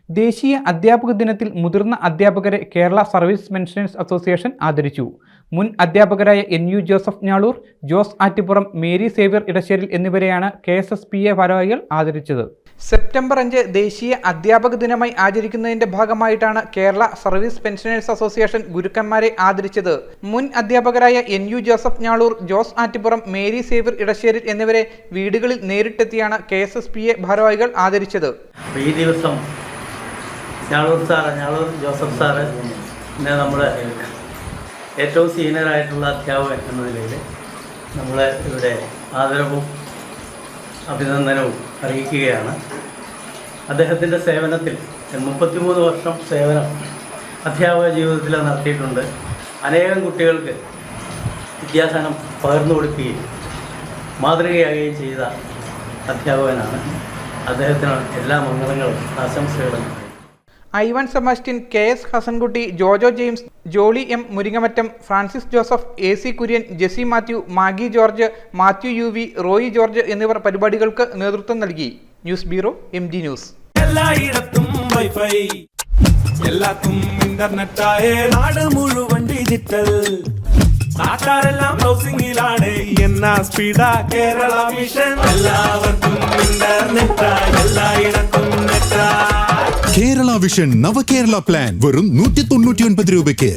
ദേശീയ അധ്യാപക ദിനത്തിൽ മുതിർന്ന അധ്യാപകരെ കേരള സർവീസ് പെൻഷനേഴ്സ് അസോസിയേഷൻ ആദരിച്ചു. മുൻ അധ്യാപകരായ NU Joseph Njaloor, Jose Attippuram, Mary Xavier Edasseril എന്നിവരെയാണ് KSSPA ഭാരവാഹികൾ ആദരിച്ചത്. സെപ്റ്റംബർ 5 ദേശീയ അധ്യാപക ദിനമായി ആചരിക്കുന്നതിന്റെ ഭാഗമായിട്ടാണ് കേരള സർവീസ് പെൻഷനേഴ്സ് അസോസിയേഷൻ ഗുരുക്കന്മാരെ ആദരിച്ചത്. മുൻ അധ്യാപകരായ NU Joseph Njaloor, Jose Attippuram, Mary Xavier Edasseril എന്നിവരെ വീടുകളിൽ നേരിട്ടെത്തിയാണ് KSSPA ഭാരവാഹികൾ ആദരിച്ചത്. ഈ ദിവസം ഞാളൂർ ജോസഫ് സാറ് നമ്മൾ ഏറ്റവും സീനിയറായിട്ടുള്ള അധ്യാപകൻ എന്ന നിലയിൽ നമ്മൾ ഇവിടെ ആദരവും അഭിനന്ദനവും അറിയിക്കുകയാണ്. അദ്ദേഹത്തിൻ്റെ സേവനത്തിൽ 33 വർഷം സേവനം അധ്യാപക ജീവിതത്തിൽ നടത്തിയിട്ടുണ്ട്. അനേകം കുട്ടികൾക്ക് വിദ്യാഭ്യാസം പകർന്നു കൊടുക്കുകയും മാതൃകയാകുകയും ചെയ്ത അധ്യാപകനാണ്. അദ്ദേഹത്തിന് എല്ലാ മംഗളങ്ങളും ആശംസകളും. Ivan Sebastian, KS Hasankutty, Jojo James, Jolly M Muringamattam, Francis Joseph, AC Kurian, Jessy Mathew, Maggie George, Mathew UV, Roy George എന്നിവർ പരിപാടികൾക്ക് നേതൃത്വം നൽകി. News bureau, MD news. എല്ലായിടത്തും വൈഫൈ, എല്ലാത്തും ഇന്റർനെറ്റായ നാട് മുഴുവൻ ഡിജിറ്റൽ. നാട്ടാരെല്ലാം ബ്രൗസിംഗിലാണ്. എന്നാ സ്പീഡാ കേരള മിഷൻ. എല്ലാവർക്കും ഇന്റർനെറ്റാ, എല്ലായിടത്തും നെറ്റാ. കേരള വിഷൻ നവകേരള പ്ലാൻ വെറും 199 രൂപയ്ക്ക്.